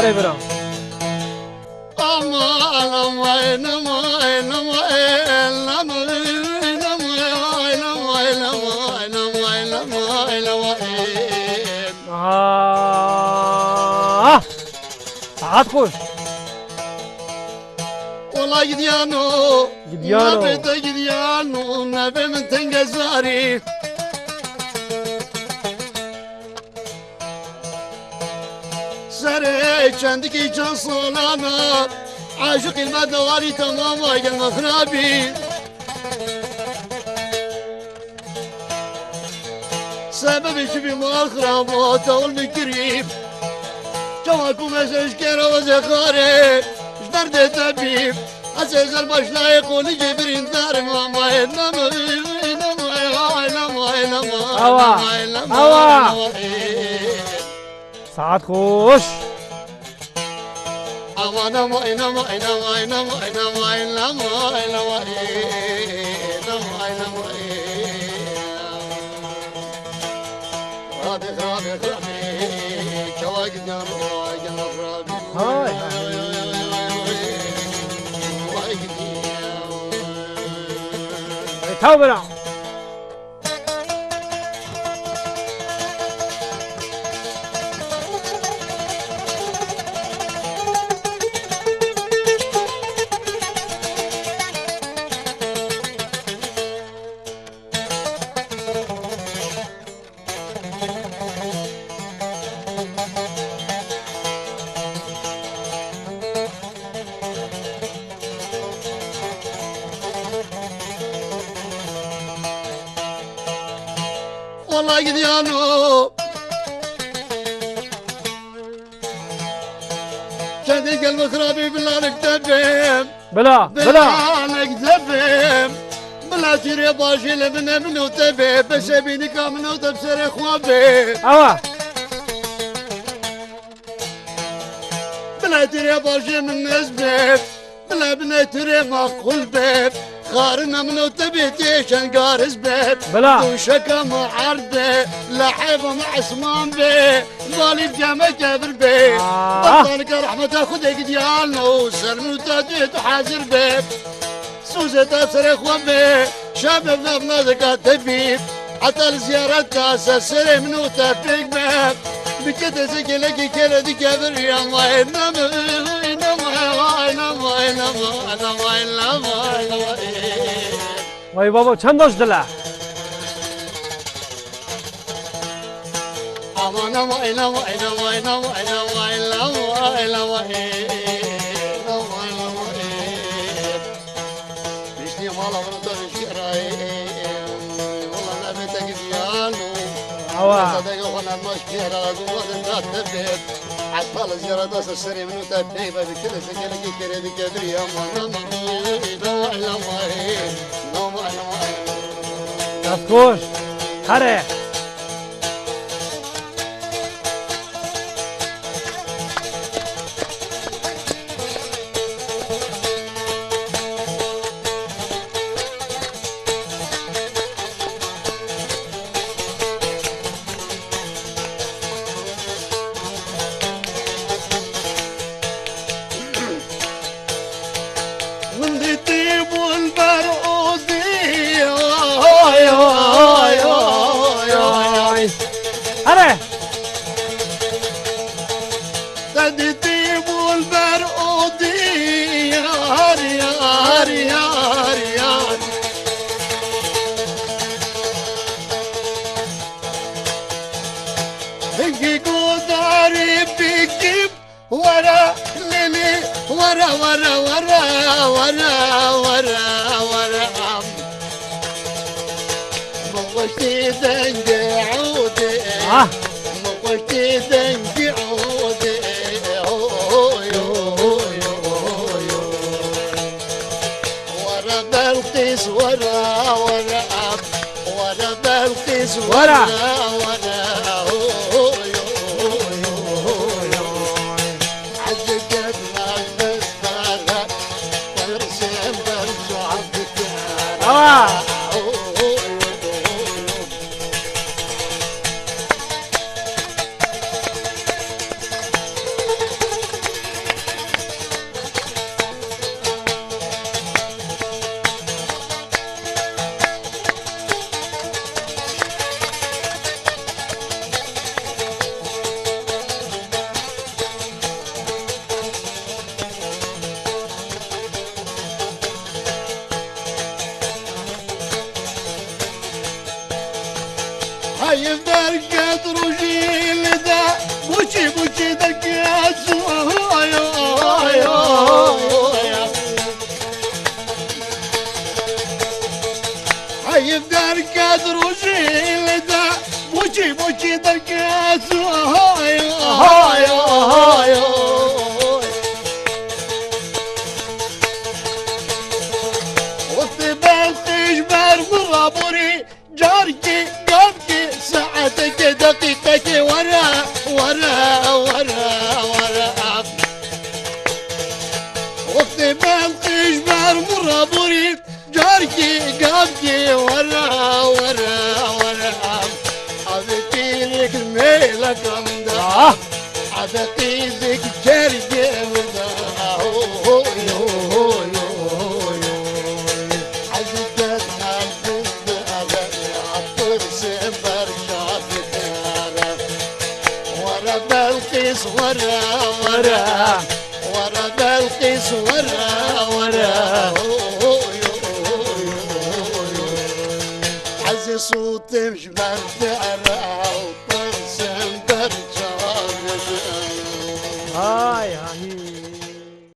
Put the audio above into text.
هاري برا ساعات خوش والله جديانو نبت جديانو نبي من تنقزاري سري عندك كان صلانا عاشق المدواري تمام واجل المخرابي سبب شبي مخربات والمكريم جواكم اساس كيرا وزخاري جدرد تبيب اساس البشلا يقول جبرين دار ماما انما ساعات خوش تو برام والله جديانو كذي قلب خرابي بلا نكتبهم بلا نكتبهم بلا تيري باشي لبن منو تبي بس ابيني كامل وتبصر اخوابي بلا تيري باشي من نسبك بلا بنا تيري مقول بيب خارنا منو تبي تيشن قارس بيت بلا وشكا معرضة لحيفة مع عثمان بي بالي بجامع كبر بي بطلك رحمة خدك ديالنا وسلم وتاديت وحاضر بي سوزة تاسر اخوان بي شابب نبنا زكاة تبيب حتى الزيارة تاسر سري منو تفيق بي بكتا زكي لكي كلا دي كبر يا ما وای بابا چند داشت دله حتى الزيارة داس السري منو تبيبة بكل سكينة كيري دي كبري يا تفكوش خره حيف دركات رجيل ذا بوشي بوشي دركات حيف دركات رجيل ذا بوشي بوشي دركات مرابوري جاركي قابكي ساعتك دقيقتك ورا ورا ورا ورا وقت بلقيش بار مرابوري جاركي قابكي ورا ورا ورا عبتينك الميلة كمدا عبتينك جاركي ودا بلقيس ورا ورا ورا بلقيس ورا ورا عزي صوتي مش برد